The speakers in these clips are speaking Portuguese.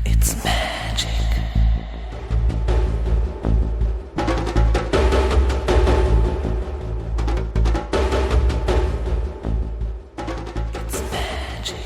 It's magic. It's magic.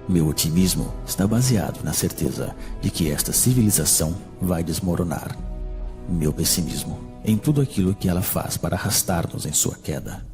Meu otimismo está baseado na certeza de que esta civilização vai desmoronar. Meu pessimismo em tudo aquilo que ela faz para arrastar-nos em sua queda.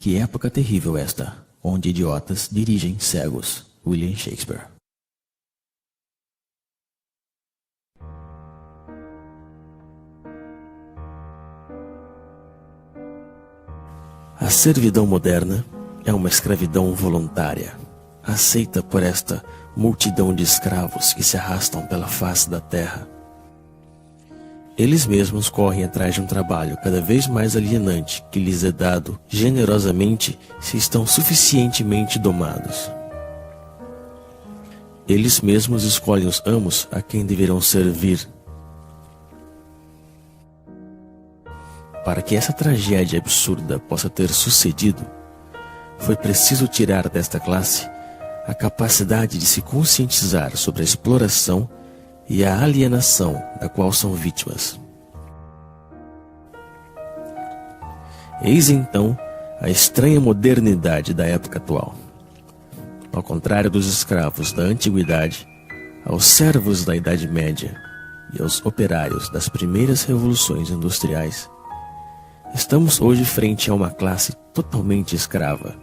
Que época terrível esta, onde idiotas dirigem cegos. William Shakespeare. A servidão moderna é uma escravidão voluntária, aceita por esta multidão de escravos que se arrastam pela face da terra. Eles mesmos correm atrás de um trabalho cada vez mais alienante que lhes é dado generosamente se estão suficientemente domados. Eles mesmos escolhem os amos a quem deverão servir. Para que essa tragédia absurda possa ter sucedido, foi preciso tirar desta classe a capacidade de se conscientizar sobre a exploração e a alienação da qual são vítimas. Eis então a estranha modernidade da época atual. Ao contrário dos escravos da antiguidade, aos servos da Idade Média e aos operários das primeiras revoluções industriais, estamos hoje frente a uma classe totalmente escrava,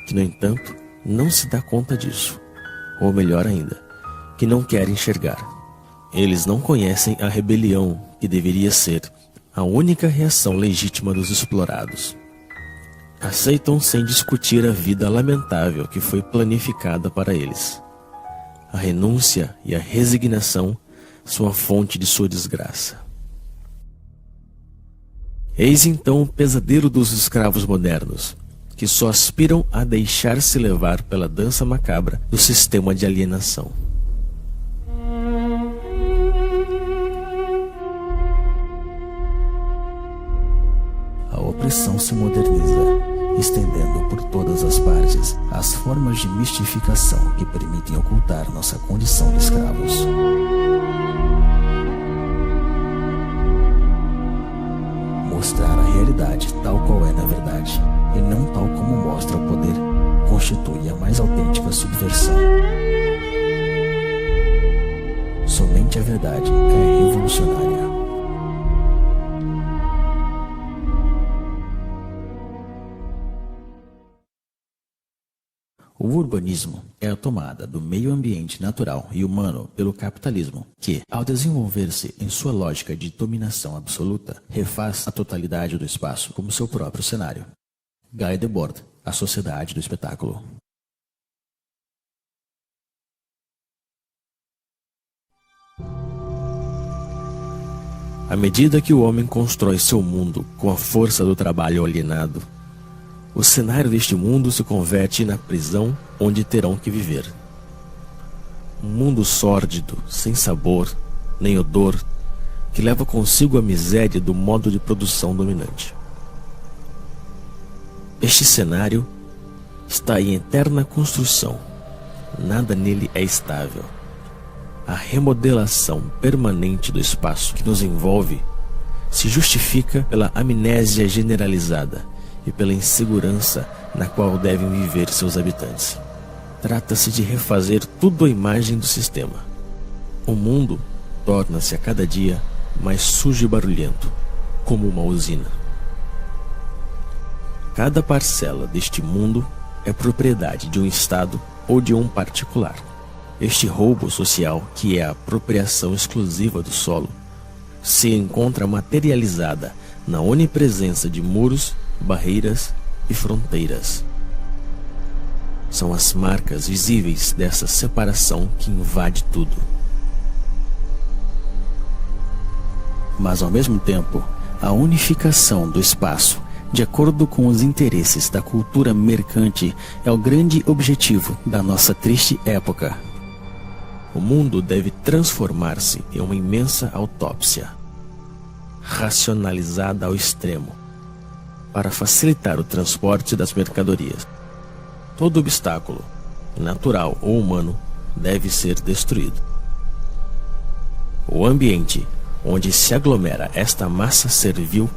que, no entanto, não se dá conta disso, ou melhor ainda, que não quer enxergar. Eles não conhecem a rebelião que deveria ser a única reação legítima dos explorados. Aceitam sem discutir a vida lamentável que foi planificada para eles. A renúncia e a resignação são a fonte de sua desgraça. Eis então o pesadelo dos escravos modernos, que só aspiram a deixar-se levar pela dança macabra do sistema de alienação. A opressão se moderniza, estendendo por todas as partes as formas de mistificação que permitem ocultar nossa condição de escravos. Mostrar a realidade tal qual é na verdade, e não tal como mostra o poder, constitui a mais autêntica subversão. Somente a verdade é revolucionária. O urbanismo é a tomada do meio ambiente natural e humano pelo capitalismo, que, ao desenvolver-se em sua lógica de dominação absoluta, refaz a totalidade do espaço como seu próprio cenário. Guy Debord, A Sociedade do Espetáculo. À medida que o homem constrói seu mundo com a força do trabalho alienado, o cenário deste mundo se converte na prisão onde terão que viver. Um mundo sórdido, sem sabor, nem odor, que leva consigo a miséria do modo de produção dominante. Este cenário está em eterna construção. Nada nele é estável. A remodelação permanente do espaço que nos envolve se justifica pela amnésia generalizada e pela insegurança na qual devem viver seus habitantes. Trata-se de refazer tudo à imagem do sistema. O mundo torna-se a cada dia mais sujo e barulhento, como uma usina. Cada parcela deste mundo é propriedade de um Estado ou de um particular. Este roubo social, que é a apropriação exclusiva do solo, se encontra materializada na onipresença de muros, barreiras e fronteiras. São as marcas visíveis dessa separação que invade tudo. Mas, ao mesmo tempo, a unificação do espaço, de acordo com os interesses da cultura mercante, é o grande objetivo da nossa triste época. O mundo deve transformar-se em uma imensa autópsia, racionalizada ao extremo, para facilitar o transporte das mercadorias. Todo obstáculo, natural ou humano, deve ser destruído. O ambiente onde se aglomera esta massa servil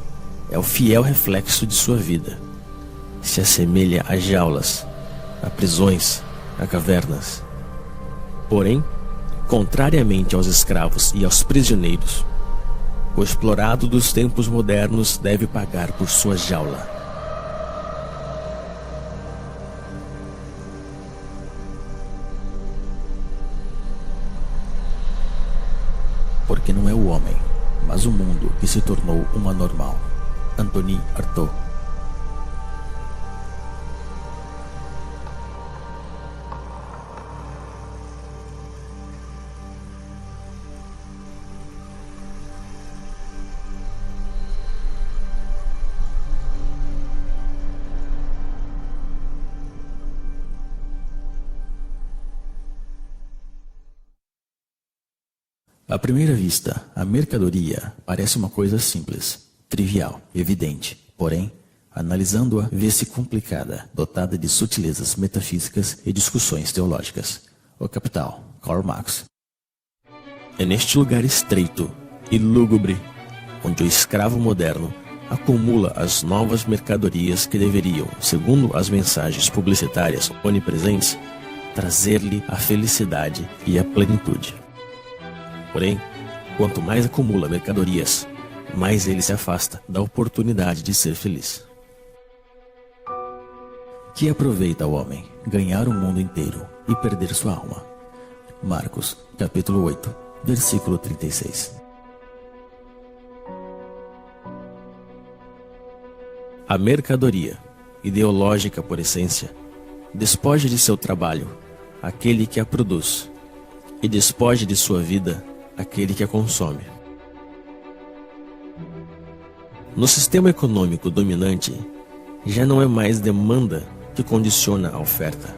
é o fiel reflexo de sua vida. Se assemelha a jaulas, a prisões, a cavernas. Porém, contrariamente aos escravos e aos prisioneiros, o explorado dos tempos modernos deve pagar por sua jaula. que não é o homem, mas o mundo que se tornou uma normal. Anthony Artaud. À primeira vista, a mercadoria parece uma coisa simples, trivial, evidente. Porém, analisando-a, vê-se complicada, dotada de sutilezas metafísicas e discussões teológicas. O Capital, Karl Marx. É neste lugar estreito e lúgubre, onde o escravo moderno acumula as novas mercadorias que deveriam, segundo as mensagens publicitárias onipresentes, trazer-lhe a felicidade e a plenitude. Porém, quanto mais acumula mercadorias, mais ele se afasta da oportunidade de ser feliz. Que aproveita ao homem ganhar o mundo inteiro e perder sua alma? Marcos, capítulo 8, versículo 36. A mercadoria, ideológica por essência, despoja de seu trabalho aquele que a produz e despoja de sua vida aquele que a consome. No sistema econômico dominante, já não é mais demanda que condiciona a oferta,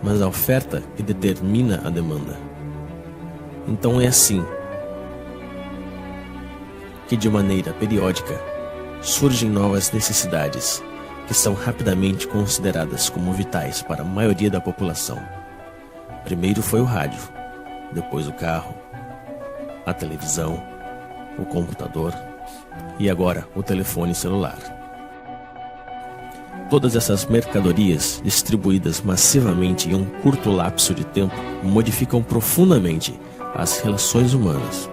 mas a oferta que determina a demanda. Então é assim que, de maneira periódica, surgem novas necessidades que são rapidamente consideradas como vitais para a maioria da população. Primeiro foi o rádio, depois o carro, a televisão, o computador e agora o telefone celular. Todas essas mercadorias, distribuídas massivamente em um curto lapso de tempo, modificam profundamente as relações humanas.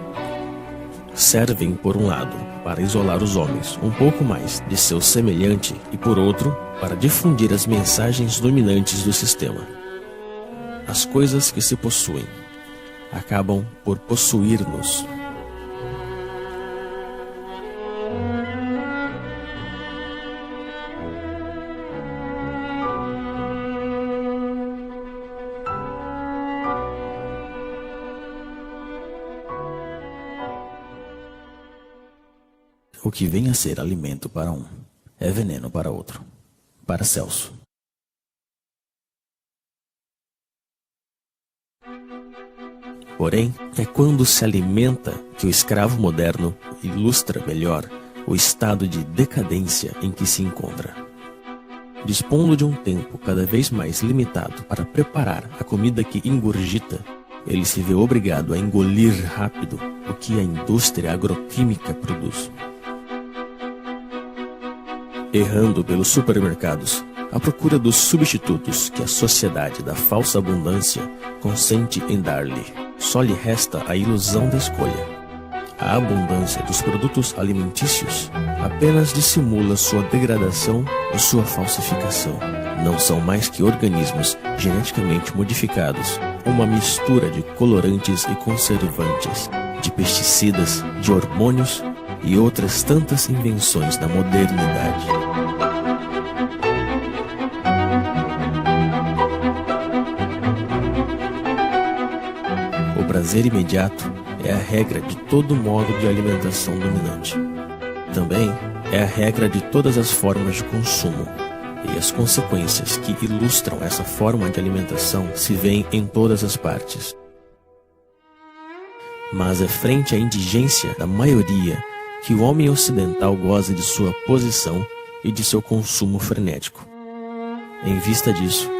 Servem, por um lado, para isolar os homens um pouco mais de seu semelhante e, por outro, para difundir as mensagens dominantes do sistema. As coisas que se possuem acabam por possuir-nos. O que vem a ser alimento para um é veneno para outro. Paracelso. Porém, é quando se alimenta que o escravo moderno ilustra melhor o estado de decadência em que se encontra. Dispondo de um tempo cada vez mais limitado para preparar a comida que ingurgita, ele se vê obrigado a engolir rápido o que a indústria agroquímica produz. Errando pelos supermercados, à procura dos substitutos que a sociedade da falsa abundância consente em dar-lhe, só lhe resta a ilusão da escolha. A abundância dos produtos alimentícios apenas dissimula sua degradação ou sua falsificação. Não são mais que organismos geneticamente modificados, uma mistura de colorantes e conservantes, de pesticidas, de hormônios e outras tantas invenções da modernidade. O prazer imediato é a regra de todo modo de alimentação dominante. Também é a regra de todas as formas de consumo, e as consequências que ilustram essa forma de alimentação se veem em todas as partes. Mas é frente à indigência da maioria que o homem ocidental goza de sua posição e de seu consumo frenético. Em vista disso,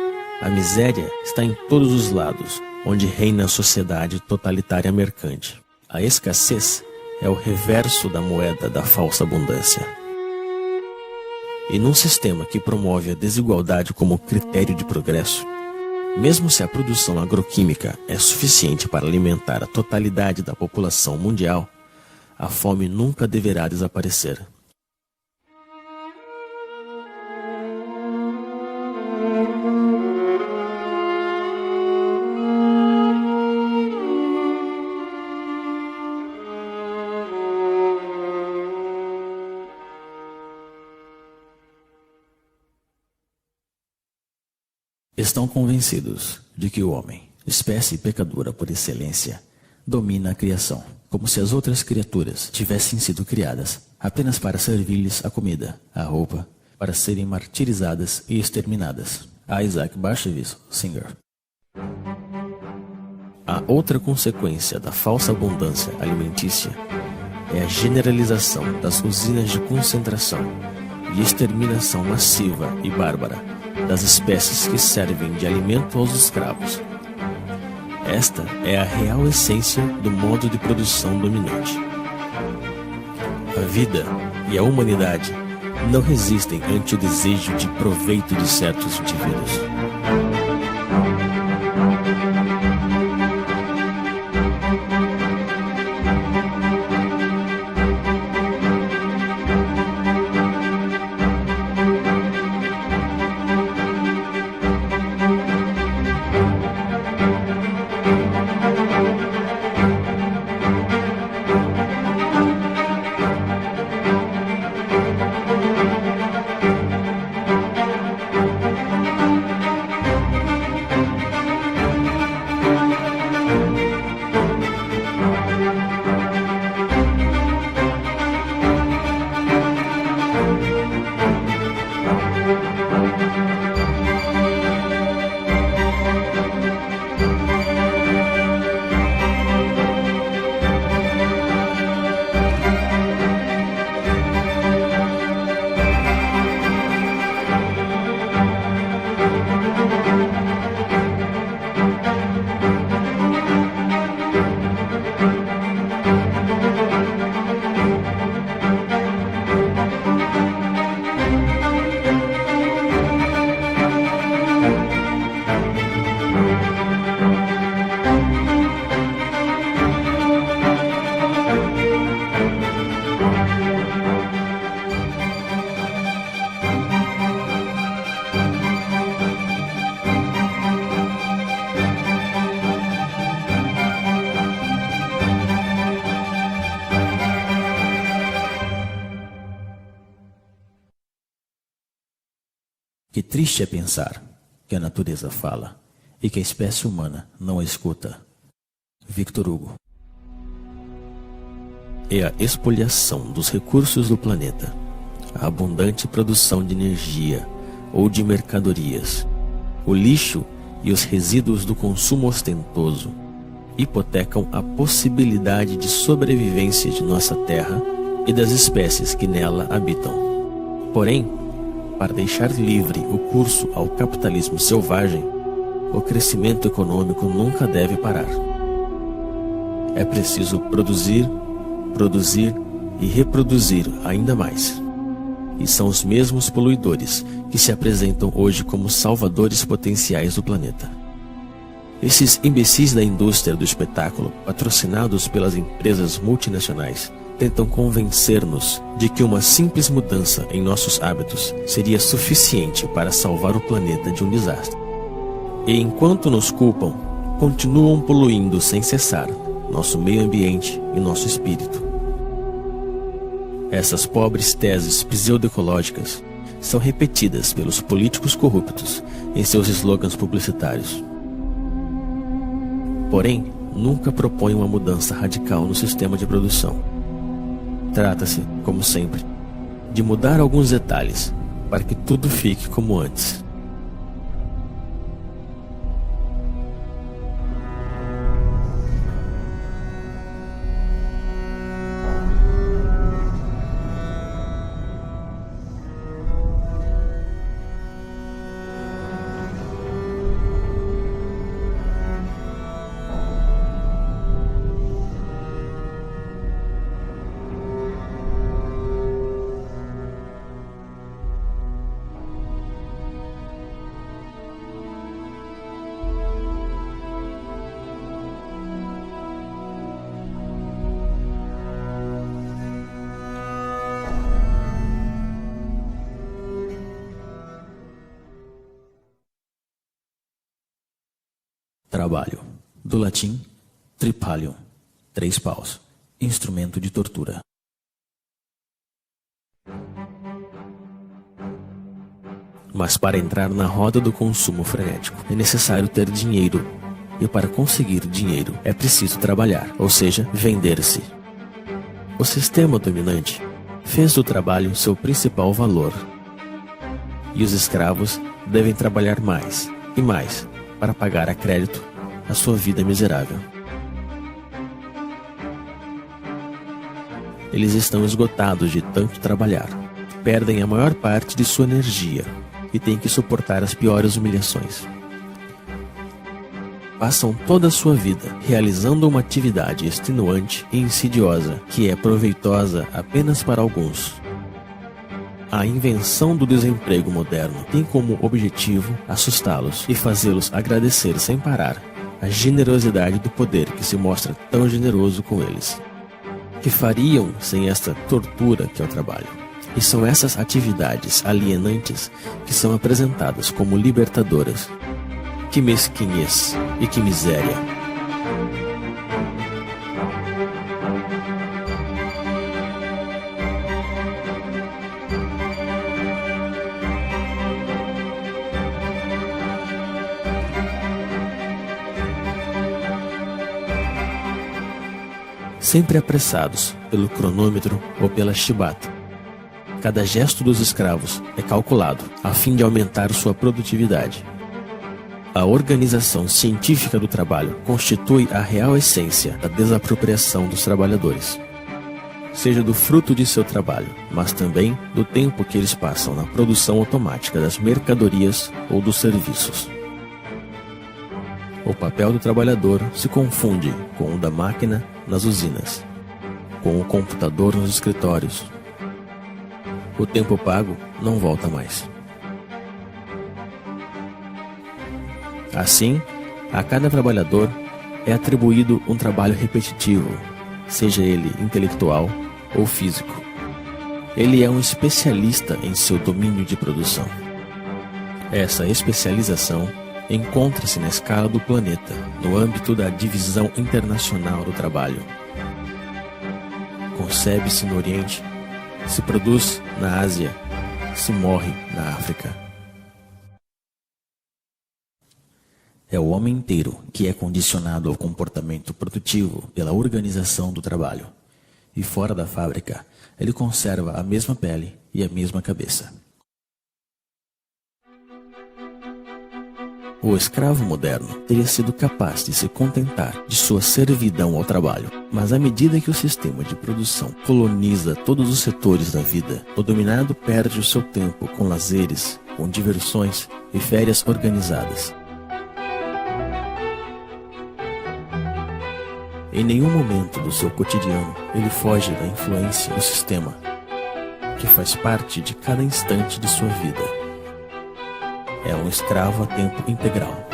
a miséria está em todos os lados, onde reina a sociedade totalitária mercante. A escassez é o reverso da moeda da falsa abundância. E num sistema que promove a desigualdade como critério de progresso, mesmo se a produção agroquímica é suficiente para alimentar a totalidade da população mundial, a fome nunca deverá desaparecer. estão convencidos de que o homem, espécie pecadora por excelência, domina a criação, como se as outras criaturas tivessem sido criadas apenas para servir-lhes a comida, a roupa, para serem martirizadas e exterminadas. Isaac Bashevis Singer. A outra consequência da falsa abundância alimentícia é a generalização das usinas de concentração e exterminação massiva e bárbara das espécies que servem de alimento aos escravos. Esta é a real essência do modo de produção dominante. A vida e a humanidade não resistem ante o desejo de proveito de certos indivíduos. Que triste é pensar que a natureza fala e que a espécie humana não a escuta. Victor Hugo. É a expoliação dos recursos do planeta, a abundante produção de energia ou de mercadorias, o lixo e os resíduos do consumo ostentoso hipotecam a possibilidade de sobrevivência de nossa terra e das espécies que nela habitam. Porém, para deixar livre o curso ao capitalismo selvagem, o crescimento econômico nunca deve parar. É preciso produzir, produzir e reproduzir ainda mais. E são os mesmos poluidores que se apresentam hoje como salvadores potenciais do planeta. Esses imbecis da indústria do espetáculo, patrocinados pelas empresas multinacionais, tentam convencer-nos de que uma simples mudança em nossos hábitos seria suficiente para salvar o planeta de um desastre. E enquanto nos culpam, continuam poluindo sem cessar nosso meio ambiente e nosso espírito. Essas pobres teses pseudoecológicas são repetidas pelos políticos corruptos em seus slogans publicitários. Porém, nunca propõem uma mudança radical no sistema de produção. Trata-se, como sempre, de mudar alguns detalhes para que tudo fique como antes. Trabalho. Do latim, tripalium, 3 paus, instrumento de tortura. Mas para entrar na roda do consumo frenético é necessário ter dinheiro. E para conseguir dinheiro é preciso trabalhar, ou seja, vender-se. O sistema dominante fez do trabalho seu principal valor. E os escravos devem trabalhar mais e mais para pagar a crédito a sua vida miserável. Eles estão esgotados de tanto trabalhar, perdem a maior parte de sua energia e têm que suportar as piores humilhações. Passam toda a sua vida realizando uma atividade extenuante e insidiosa que é proveitosa apenas para alguns. A invenção do desemprego moderno tem como objetivo assustá-los e fazê-los agradecer sem parar a generosidade do poder que se mostra tão generoso com eles. Que fariam sem esta tortura que é o trabalho? E são essas atividades alienantes que são apresentadas como libertadoras. Que mesquinhez e que miséria! Sempre apressados pelo cronômetro ou pela chibata. Cada gesto dos escravos é calculado a fim de aumentar sua produtividade. A organização científica do trabalho constitui a real essência da desapropriação dos trabalhadores, seja do fruto de seu trabalho, mas também do tempo que eles passam na produção automática das mercadorias ou dos serviços. O papel do trabalhador se confunde com o da máquina nas usinas, com o computador nos escritórios. O tempo pago não volta mais. Assim, a cada trabalhador é atribuído um trabalho repetitivo, seja ele intelectual ou físico. Ele é um especialista em seu domínio de produção. Essa especialização encontra-se na escala do planeta, no âmbito da Divisão Internacional do Trabalho. Concebe-se no Oriente, se produz na Ásia, se morre na África. É o homem inteiro que é condicionado ao comportamento produtivo pela organização do trabalho. E fora da fábrica, ele conserva a mesma pele e a mesma cabeça. O escravo moderno teria sido capaz de se contentar de sua servidão ao trabalho, mas à medida que o sistema de produção coloniza todos os setores da vida, o dominado perde o seu tempo com lazeres, com diversões e férias organizadas. Em nenhum momento do seu cotidiano ele foge da influência do sistema, que faz parte de cada instante de sua vida. É um escravo a tempo integral.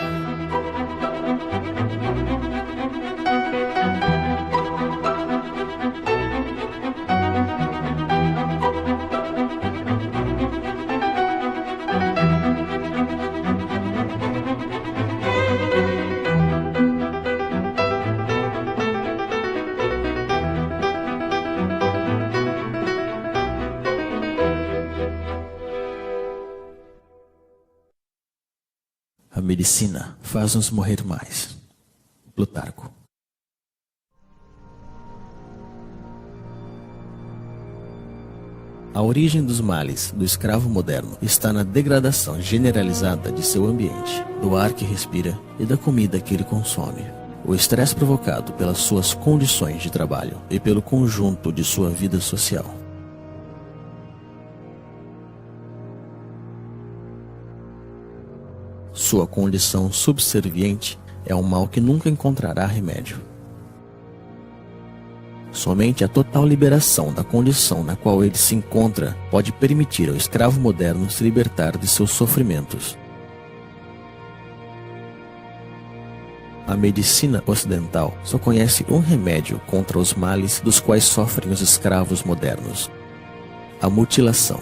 A medicina faz-nos morrer mais. Plutarco. A origem dos males do escravo moderno está na degradação generalizada de seu ambiente, do ar que respira e da comida que ele consome. O estresse provocado pelas suas condições de trabalho e pelo conjunto de sua vida social. Sua condição subserviente é um mal que nunca encontrará remédio. Somente a total liberação da condição na qual ele se encontra pode permitir ao escravo moderno se libertar de seus sofrimentos. A medicina ocidental só conhece um remédio contra os males dos quais sofrem os escravos modernos: a mutilação.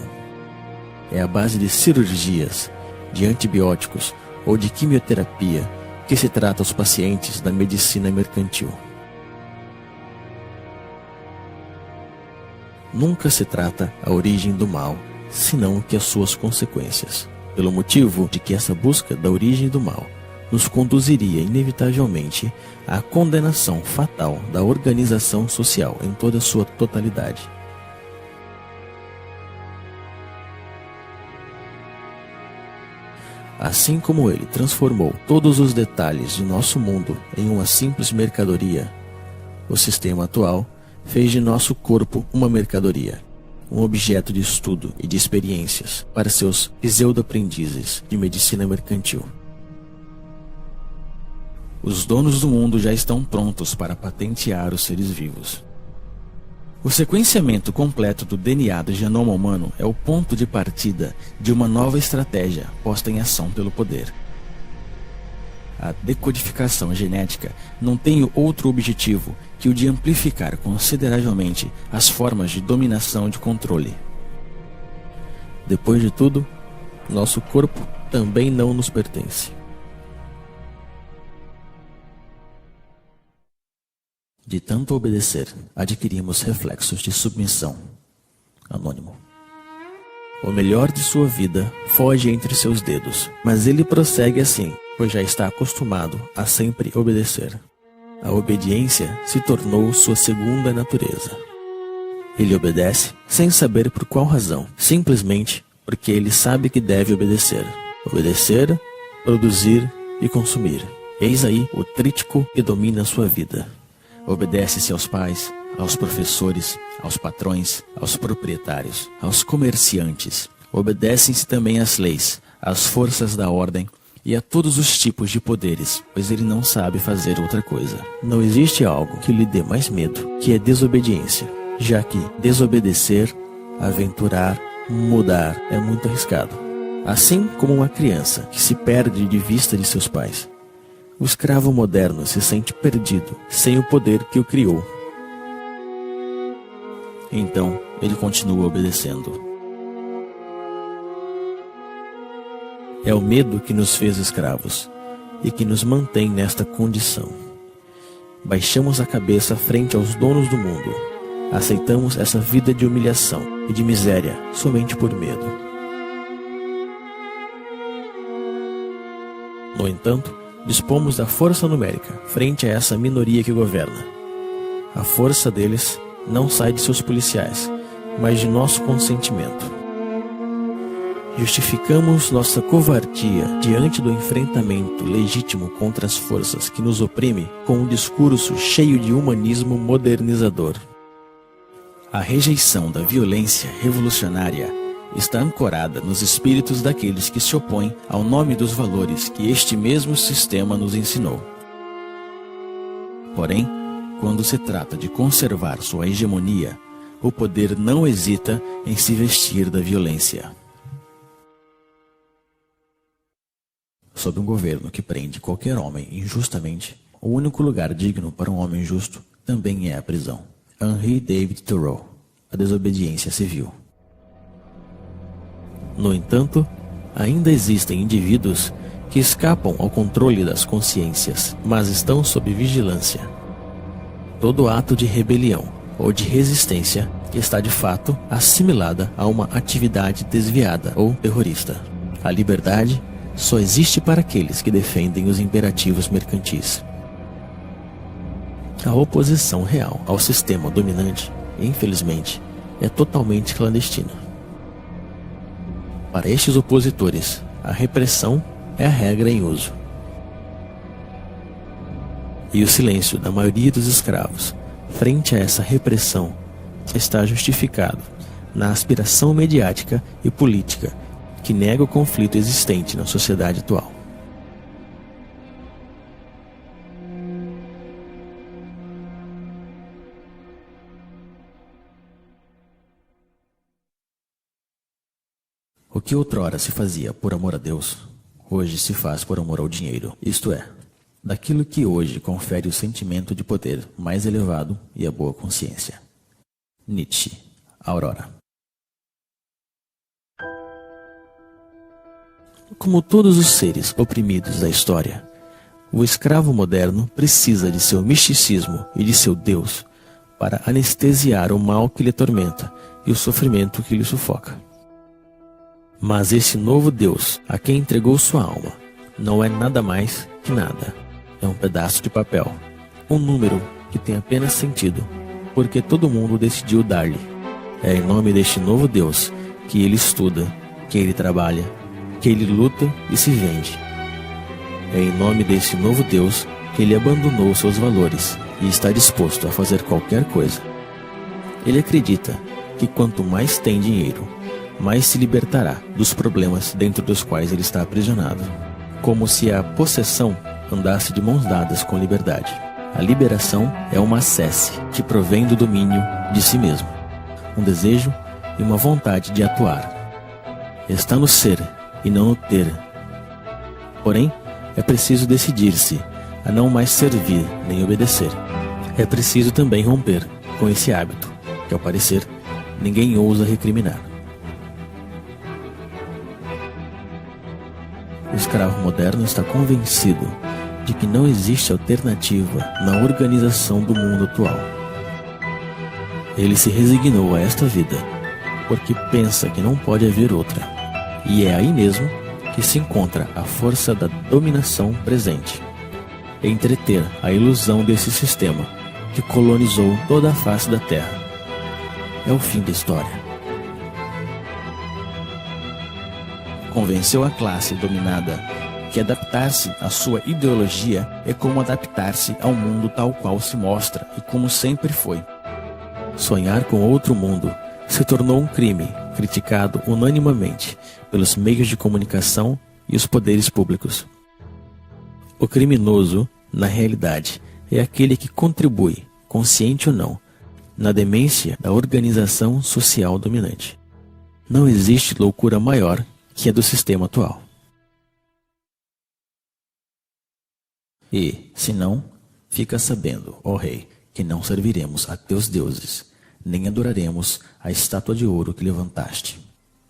É a base de cirurgias, de antibióticos ou de quimioterapia que se trata aos pacientes da medicina mercantil. Nunca se trata a origem do mal, senão que as suas consequências. pelo motivo de que essa busca da origem do mal nos conduziria inevitavelmente à condenação fatal da organização social em toda a sua totalidade. Assim como ele transformou todos os detalhes de nosso mundo em uma simples mercadoria, o sistema atual fez de nosso corpo uma mercadoria, um objeto de estudo e de experiências para seus pseudo-aprendizes de medicina mercantil. Os donos do mundo já estão prontos para patentear os seres vivos. O sequenciamento completo do DNA do genoma humano é o ponto de partida de uma nova estratégia posta em ação pelo poder. A decodificação genética não tem outro objetivo que o de amplificar consideravelmente as formas de dominação e de controle. Depois de tudo, nosso corpo também não nos pertence. De tanto obedecer, adquirimos reflexos de submissão. Anônimo. O melhor de sua vida foge entre seus dedos, mas ele prossegue assim, pois já está acostumado a sempre obedecer. A obediência se tornou sua segunda natureza. Ele obedece sem saber por qual razão, simplesmente porque ele sabe que deve obedecer. Obedecer, produzir e consumir. Eis aí o trítico que domina sua vida. Obedece-se aos pais, aos professores, aos patrões, aos proprietários, aos comerciantes. Obedecem-se também às leis, às forças da ordem e a todos os tipos de poderes, pois ele não sabe fazer outra coisa. Não existe algo que lhe dê mais medo que a desobediência, já que desobedecer, aventurar, mudar é muito arriscado. Assim como uma criança que se perde de vista de seus pais. O escravo moderno se sente perdido, sem o poder que o criou. Então, ele continua obedecendo. É o medo que nos fez escravos e que nos mantém nesta condição. Baixamos a cabeça frente aos donos do mundo. Aceitamos essa vida de humilhação e de miséria somente por medo. No entanto, dispomos da força numérica frente a essa minoria que governa. A força deles não sai de seus policiais, mas de nosso consentimento. Justificamos nossa covardia diante do enfrentamento legítimo contra as forças que nos oprimem com um discurso cheio de humanismo modernizador. A rejeição da violência revolucionária está ancorada nos espíritos daqueles que se opõem ao nome dos valores que este mesmo sistema nos ensinou. Porém, quando se trata de conservar sua hegemonia, o poder não hesita em se vestir da violência. Sob um governo que prende qualquer homem injustamente, o único lugar digno para um homem justo também é a prisão. Henri David Thoreau, A Desobediência Civil. No entanto, ainda existem indivíduos que escapam ao controle das consciências, mas estão sob vigilância. Todo ato de rebelião ou de resistência está de fato assimilada a uma atividade desviada ou terrorista. A liberdade só existe para aqueles que defendem os imperativos mercantis. A oposição real ao sistema dominante, infelizmente, é totalmente clandestina. Para estes opositores, a repressão é a regra em uso. E o silêncio da maioria dos escravos, frente a essa repressão, está justificado na aspiração mediática e política que nega o conflito existente na sociedade atual. O que outrora se fazia por amor a Deus, hoje se faz por amor ao dinheiro, isto é, daquilo que hoje confere o sentimento de poder mais elevado e a boa consciência. Nietzsche, Aurora. Como todos os seres oprimidos da história, o escravo moderno precisa de seu misticismo e de seu Deus para anestesiar o mal que lhe atormenta e o sofrimento que lhe sufoca. Mas esse novo Deus, a quem entregou sua alma, não é nada mais que nada. É um pedaço de papel, um número que tem apenas sentido, porque todo mundo decidiu dar-lhe. É em nome deste novo Deus que ele estuda, que ele trabalha, que ele luta e se vende. É em nome deste novo Deus que ele abandonou seus valores e está disposto a fazer qualquer coisa. Ele acredita que quanto mais tem dinheiro, mais se libertará dos problemas dentro dos quais ele está aprisionado. Como se a possessão andasse de mãos dadas com liberdade. A liberação é uma sesse que provém do domínio de si mesmo, um desejo e uma vontade de atuar. Está no ser e não no ter. Porém, é preciso decidir-se a não mais servir nem obedecer. É preciso também romper com esse hábito, que ao parecer ninguém ousa recriminar. O escravo moderno está convencido de que não existe alternativa na organização do mundo atual. Ele se resignou a esta vida, porque pensa que não pode haver outra. E é aí mesmo que se encontra a força da dominação presente. Entreter a ilusão desse sistema que colonizou toda a face da Terra. É o fim da história. Convenceu a classe dominada que adaptar-se à sua ideologia é como adaptar-se ao mundo tal qual se mostra e como sempre foi. Sonhar com outro mundo se tornou um crime criticado unanimemente pelos meios de comunicação e os poderes públicos. O criminoso, na realidade, é aquele que contribui, consciente ou não, na demência da organização social dominante. Não existe loucura maior que a do sistema atual. E, se não, fica sabendo, ó rei, que não serviremos a teus deuses, nem adoraremos a estátua de ouro que levantaste.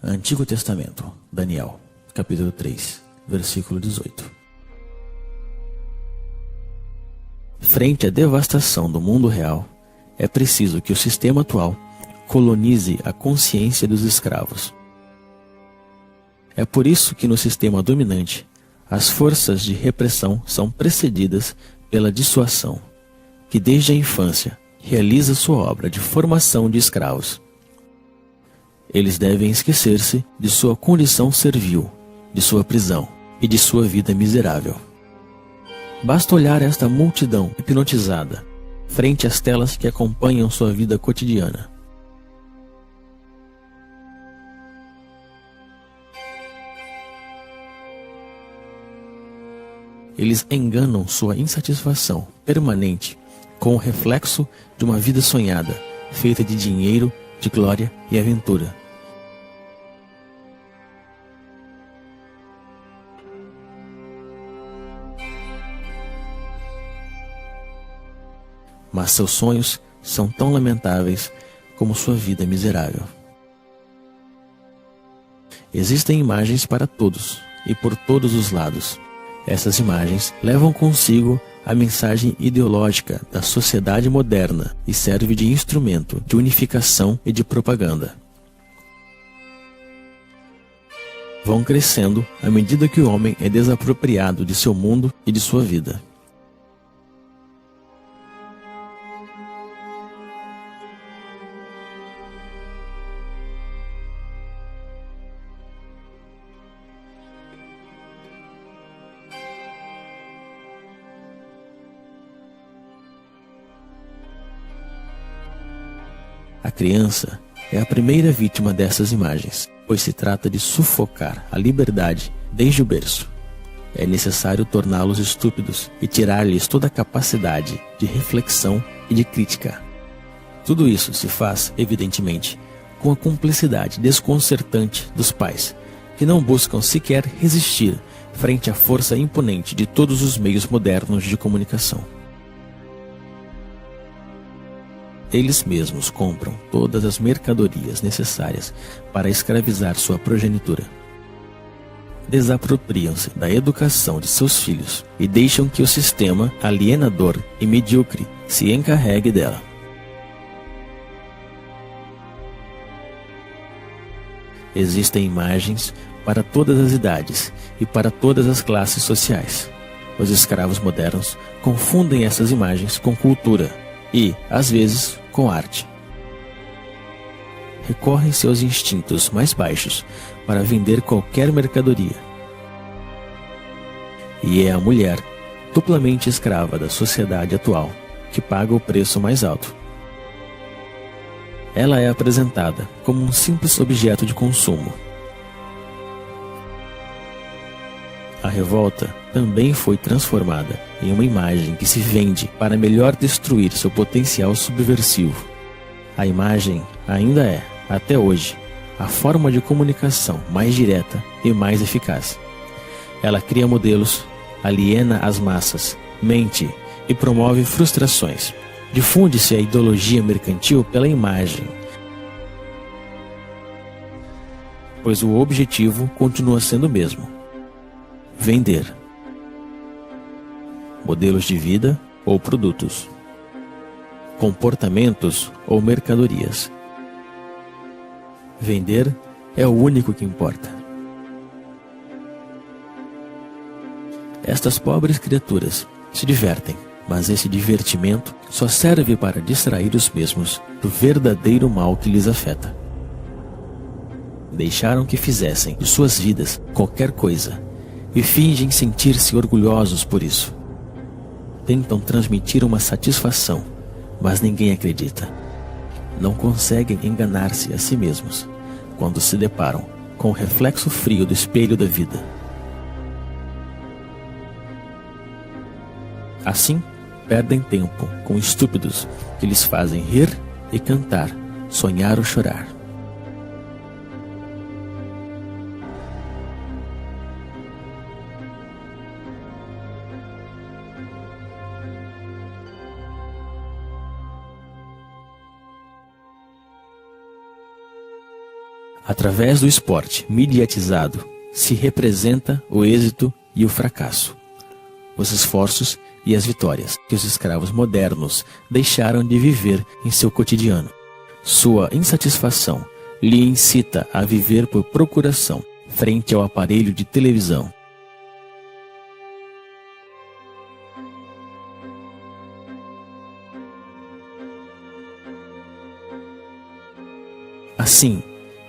Antigo Testamento, Daniel, capítulo 3, versículo 18. Frente à devastação do mundo real, é preciso que o sistema atual colonize a consciência dos escravos. É por isso que no sistema dominante, as forças de repressão são precedidas pela dissuasão, que desde a infância realiza sua obra de formação de escravos. Eles devem esquecer-se de sua condição servil, de sua prisão e de sua vida miserável. Basta olhar esta multidão hipnotizada frente às telas que acompanham sua vida cotidiana. Eles enganam sua insatisfação permanente com o reflexo de uma vida sonhada, feita de dinheiro, de glória e aventura. Mas seus sonhos são tão lamentáveis como sua vida miserável. Existem imagens para todos e por todos os lados. Essas imagens levam consigo a mensagem ideológica da sociedade moderna e serve de instrumento de unificação e de propaganda. Vão crescendo à medida que o homem é desapropriado de seu mundo e de sua vida. A criança é a primeira vítima dessas imagens, pois se trata de sufocar a liberdade desde o berço. É necessário torná-los estúpidos e tirar-lhes toda a capacidade de reflexão e de crítica. Tudo isso se faz, evidentemente, com a cumplicidade desconcertante dos pais, que não buscam sequer resistir frente à força imponente de todos os meios modernos de comunicação. Eles mesmos compram todas as mercadorias necessárias para escravizar sua progenitura. Desapropriam-se da educação de seus filhos e deixam que o sistema alienador e medíocre se encarregue dela. Existem imagens para todas as idades e para todas as classes sociais. Os escravos modernos confundem essas imagens com cultura e, às vezes, com arte. Recorrem seus instintos mais baixos para vender qualquer mercadoria. E é a mulher, duplamente escrava da sociedade atual, que paga o preço mais alto. Ela é apresentada como um simples objeto de consumo. A revolta também foi transformada em uma imagem que se vende para melhor destruir seu potencial subversivo. A imagem ainda é, até hoje, a forma de comunicação mais direta e mais eficaz. Ela cria modelos, aliena as massas, mente e promove frustrações. Difunde-se a ideologia mercantil pela imagem, pois o objetivo continua sendo o mesmo: vender. Modelos de vida ou produtos, comportamentos ou mercadorias. Vender é o único que importa. Estas pobres criaturas se divertem, mas esse divertimento só serve para distrair os mesmos do verdadeiro mal que lhes afeta. Deixaram que fizessem de suas vidas qualquer coisa e fingem sentir-se orgulhosos por isso. Tentam transmitir uma satisfação, mas ninguém acredita. Não conseguem enganar-se a si mesmos quando se deparam com o reflexo frio do espelho da vida. Assim, perdem tempo com estúpidos que lhes fazem rir e cantar, sonhar ou chorar. Através do esporte mediatizado, se representa o êxito e o fracasso, os esforços e as vitórias que os escravos modernos deixaram de viver em seu cotidiano. Sua insatisfação lhe incita a viver por procuração frente ao aparelho de televisão. Assim,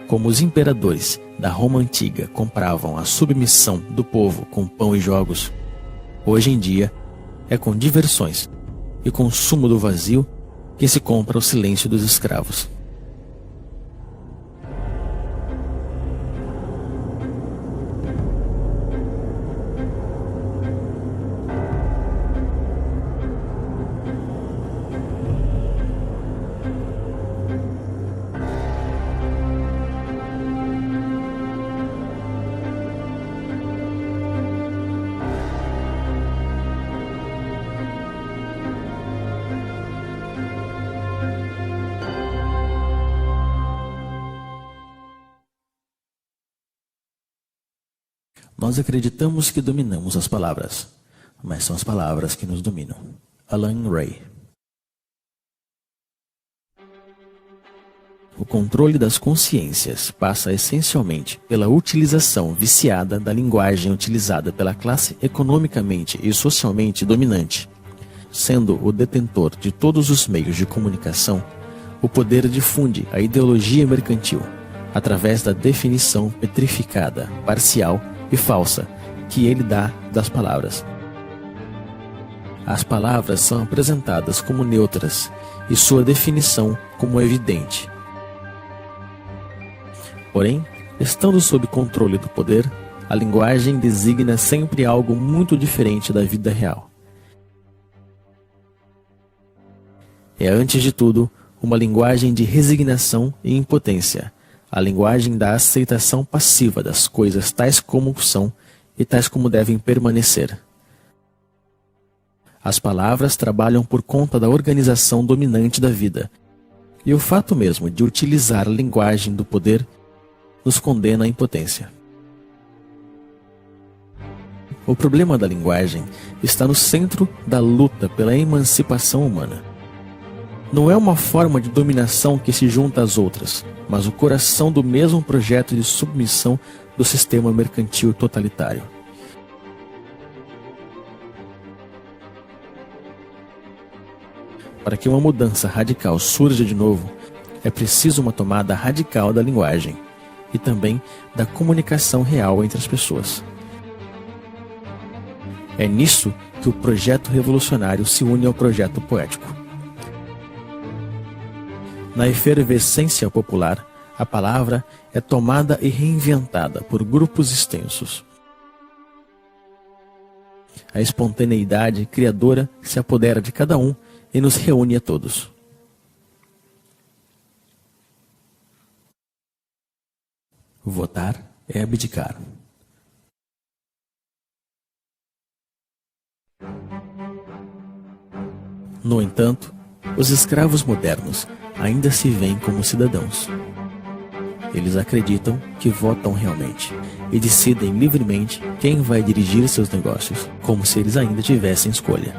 como os imperadores da Roma antiga compravam a submissão do povo com pão e jogos, hoje em dia é com diversões e consumo do vazio que se compra o silêncio dos escravos. Nós acreditamos que dominamos as palavras, mas são as palavras que nos dominam. Alan Ray. O controle das consciências passa essencialmente pela utilização viciada da linguagem utilizada pela classe economicamente e socialmente dominante. Sendo o detentor de todos os meios de comunicação, o poder difunde a ideologia mercantil através da definição petrificada, parcial e falsa que ele dá das palavras. As palavras são apresentadas como neutras e sua definição como evidente. Porém, estando sob controle do poder, a linguagem designa sempre algo muito diferente da vida real. É, antes de tudo, uma linguagem de resignação e impotência, a linguagem da aceitação passiva das coisas tais como são e tais como devem permanecer. As palavras trabalham por conta da organização dominante da vida, e o fato mesmo de utilizar a linguagem do poder nos condena à impotência. O problema da linguagem está no centro da luta pela emancipação humana. não é uma forma de dominação que se junta às outras, mas o coração do mesmo projeto de submissão do sistema mercantil totalitário. Para que uma mudança radical surja de novo, é preciso uma tomada radical da linguagem e também da comunicação real entre as pessoas. É nisso que o projeto revolucionário se une ao projeto poético. Na efervescência popular, a palavra é tomada e reinventada por grupos extensos. A espontaneidade criadora se apodera de cada um e nos reúne a todos. Votar é abdicar. No entanto, os escravos modernos ainda se veem como cidadãos. Eles acreditam que votam realmente e decidem livremente quem vai dirigir seus negócios, como se eles ainda tivessem escolha.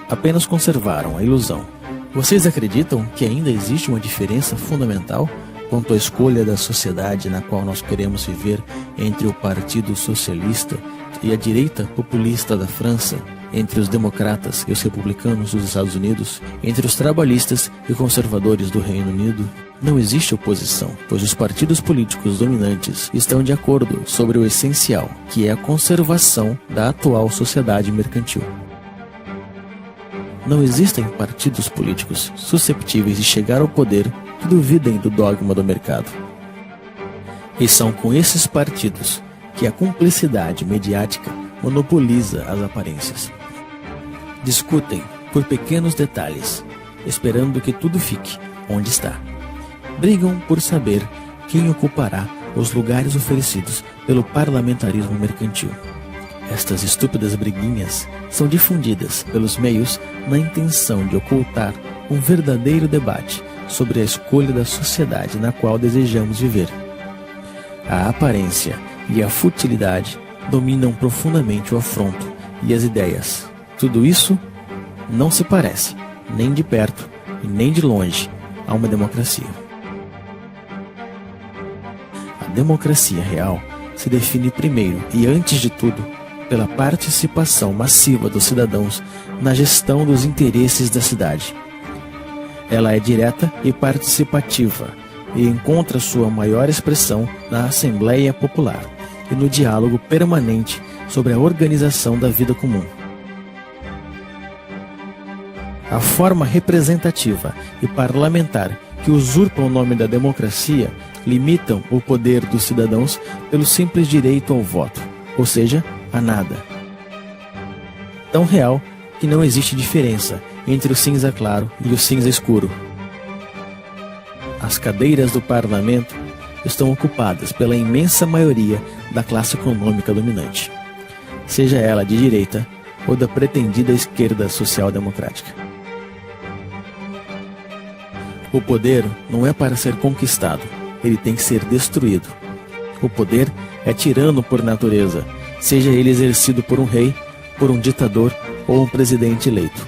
Apenas conservaram a ilusão. Vocês acreditam que ainda existe uma diferença fundamental quanto à escolha da sociedade na qual nós queremos viver entre o Partido Socialista e a direita populista da França, entre os democratas e os republicanos dos Estados Unidos, entre os trabalhistas e conservadores do Reino Unido? Não existe oposição, pois os partidos políticos dominantes estão de acordo sobre o essencial, que é a conservação da atual sociedade mercantil. Não existem partidos políticos susceptíveis de chegar ao poder que duvidem do dogma do mercado. E são com esses partidos que a cumplicidade mediática monopoliza as aparências. Discutem por pequenos detalhes, esperando que tudo fique onde está. Brigam por saber quem ocupará os lugares oferecidos pelo parlamentarismo mercantil. Estas estúpidas briguinhas são difundidas pelos meios na intenção de ocultar um verdadeiro debate sobre a escolha da sociedade na qual desejamos viver. A aparência e a futilidade dominam profundamente o afronto e as ideias. Tudo isso não se parece, nem de perto e nem de longe, a uma democracia. A democracia real se define primeiro e antes de tudo pela participação massiva dos cidadãos na gestão dos interesses da cidade. Ela é direta e participativa e encontra sua maior expressão na Assembleia Popular e no diálogo permanente sobre a organização da vida comum. A forma representativa e parlamentar que usurpam o nome da democracia limitam o poder dos cidadãos pelo simples direito ao voto, ou seja, a nada. Tão real que não existe diferença entre o cinza claro e o cinza escuro. As cadeiras do parlamento estão ocupadas pela imensa maioria da classe econômica dominante, seja ela de direita ou da pretendida esquerda social-democrática. O poder não é para ser conquistado, ele tem que ser destruído. O poder é tirano por natureza, seja ele exercido por um rei, por um ditador ou um presidente eleito.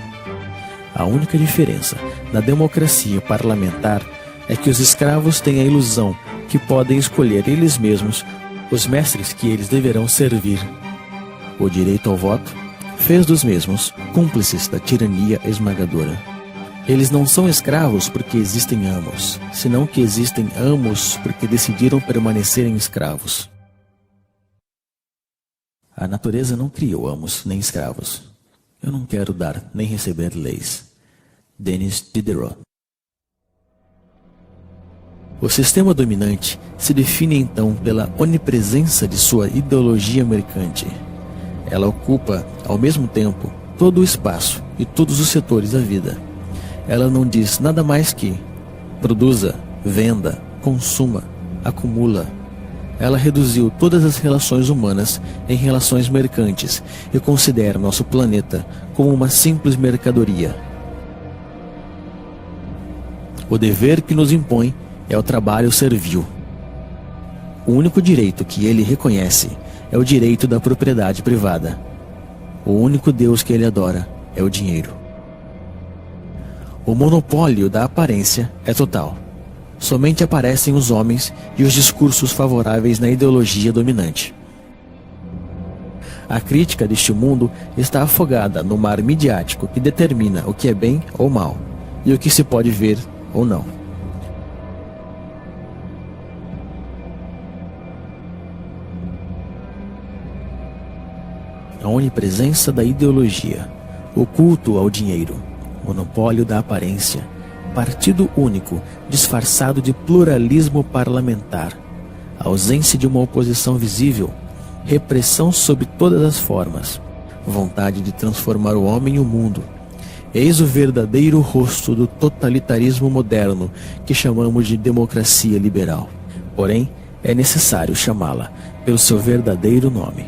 A única diferença na democracia parlamentar é que os escravos têm a ilusão que podem escolher eles mesmos os mestres que eles deverão servir. O direito ao voto fez dos mesmos cúmplices da tirania esmagadora. Eles não são escravos porque existem amos, senão que existem amos porque decidiram permanecerem escravos. A natureza não criou amos nem escravos. Eu não quero dar nem receber leis. Denis Diderot. O sistema dominante se define então pela onipresença de sua ideologia mercante. Ela ocupa, ao mesmo tempo, todo o espaço e todos os setores da vida. Ela não diz nada mais que produza, venda, consuma, acumula. Ela reduziu todas as relações humanas em relações mercantes e considera nosso planeta como uma simples mercadoria. O dever que nos impõe é o trabalho servil. O único direito que ele reconhece é o direito da propriedade privada. O único Deus que ele adora é o dinheiro. O monopólio da aparência é total. Somente aparecem os homens e os discursos favoráveis na ideologia dominante. A crítica deste mundo está afogada no mar midiático que determina o que é bem ou mal, e o que se pode ver ou não. A onipresença da ideologia, o culto ao dinheiro, monopólio da aparência, partido único disfarçado de pluralismo parlamentar, ausência de uma oposição visível, repressão sob todas as formas, vontade de transformar o homem e o mundo. Eis o verdadeiro rosto do totalitarismo moderno que chamamos de democracia liberal. Porém, é necessário chamá-la pelo seu verdadeiro nome: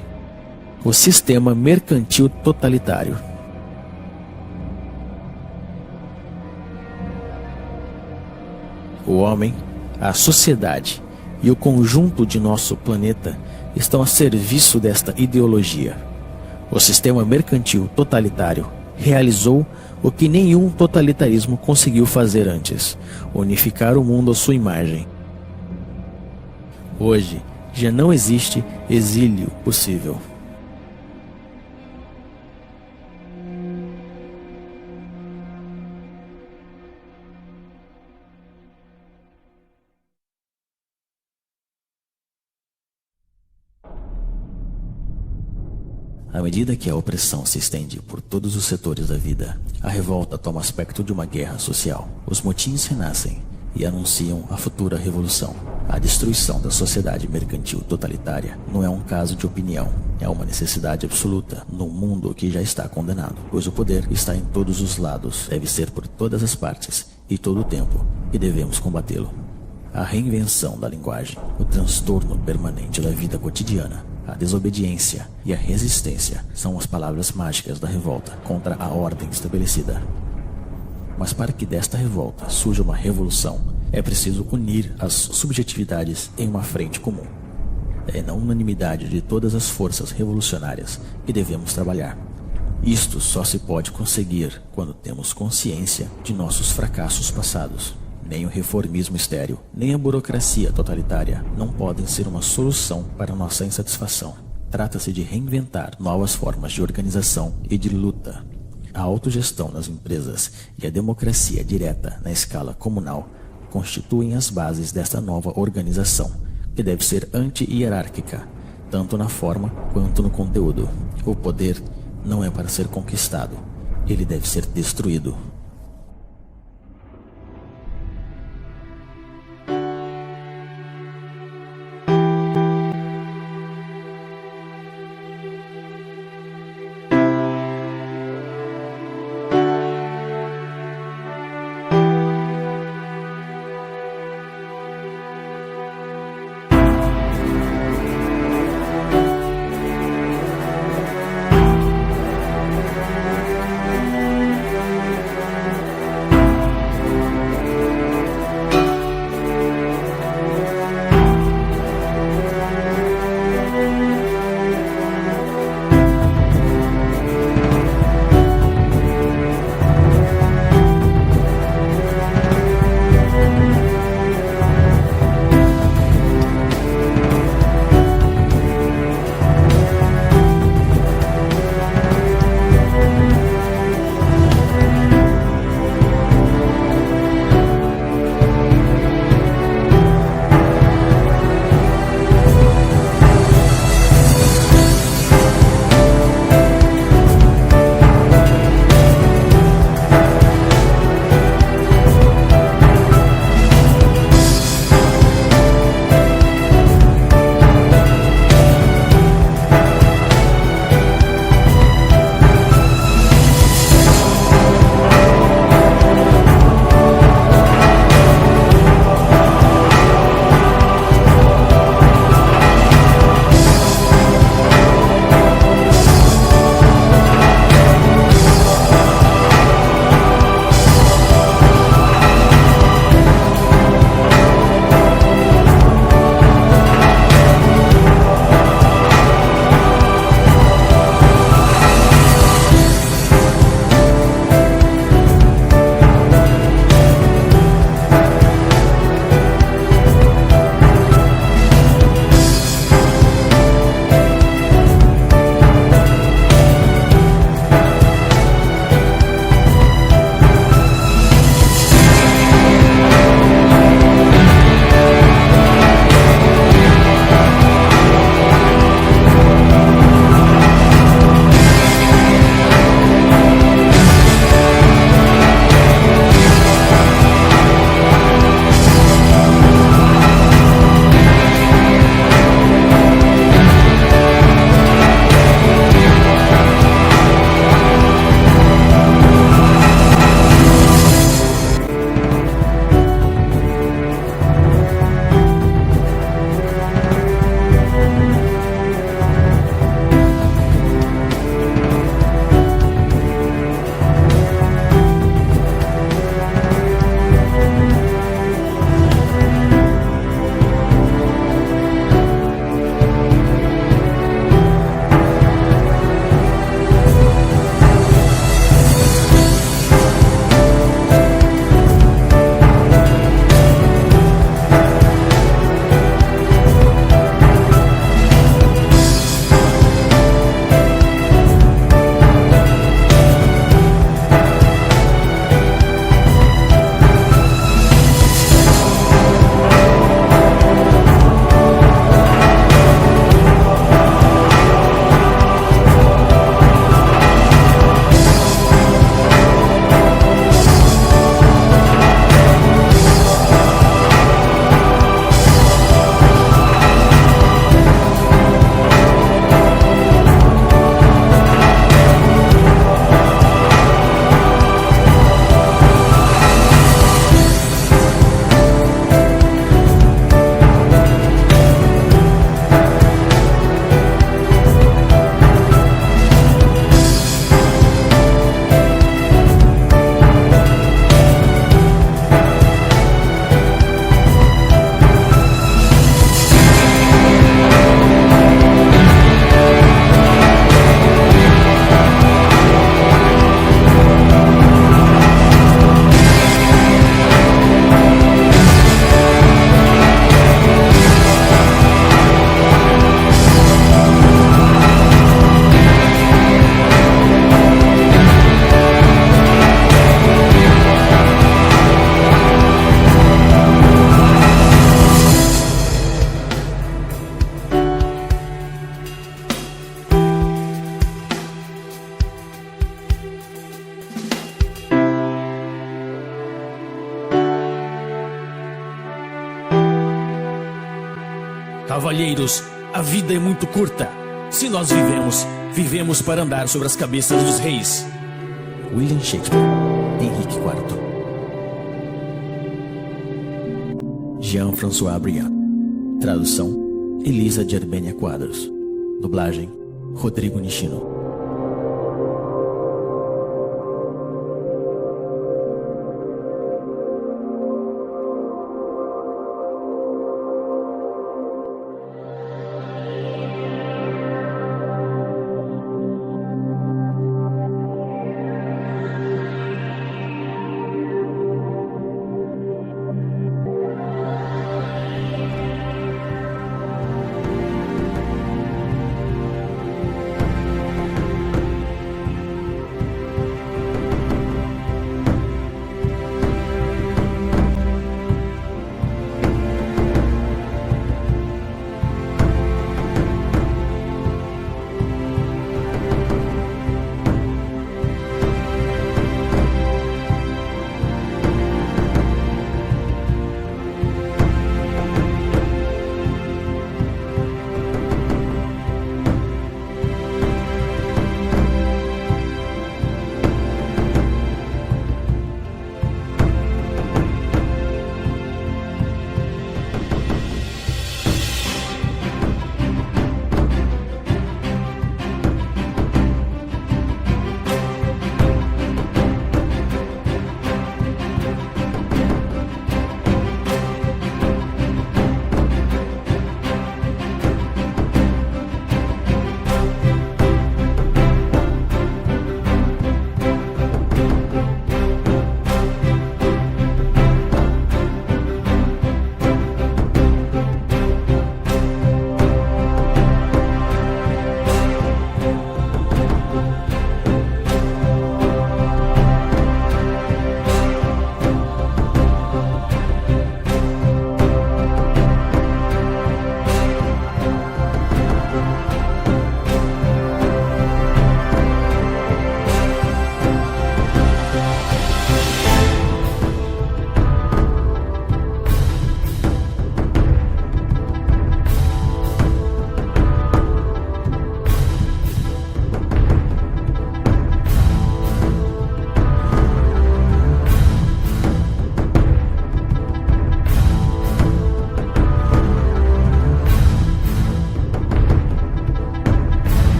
o sistema mercantil totalitário. O homem, a sociedade e o conjunto de nosso planeta estão a serviço desta ideologia. O sistema mercantil totalitário realizou o que nenhum totalitarismo conseguiu fazer antes: unificar o mundo à sua imagem. Hoje já não existe exílio possível. À medida que a opressão se estende por todos os setores da vida, a revolta toma aspecto de uma guerra social. Os motins renascem e anunciam a futura revolução. A destruição da sociedade mercantil totalitária não é um caso de opinião, é uma necessidade absoluta num mundo que já está condenado, pois o poder está em todos os lados, deve ser por todas as partes e todo o tempo, e devemos combatê-lo. A reinvenção da linguagem, o transtorno permanente da vida cotidiana, a desobediência e a resistência são as palavras mágicas da revolta contra a ordem estabelecida. Mas para que desta revolta surja uma revolução, é preciso unir as subjetividades em uma frente comum. É na unanimidade de todas as forças revolucionárias que devemos trabalhar. Isto só se pode conseguir quando temos consciência de nossos fracassos passados. Nem o reformismo estéril, nem a burocracia totalitária não podem ser uma solução para nossa insatisfação. Trata-se de reinventar novas formas de organização e de luta. A autogestão nas empresas e a democracia direta na escala comunal constituem as bases desta nova organização, que deve ser anti-hierárquica, tanto na forma quanto no conteúdo. O poder não é para ser conquistado, ele deve ser destruído. Cavalheiros, a vida é muito curta. Se nós vivemos, vivemos para andar sobre as cabeças dos reis. William Shakespeare, Henrique IV. Jean-François Briand. Tradução: Elisa de Arbênia Quadros. Dublagem: Rodrigo Nishino.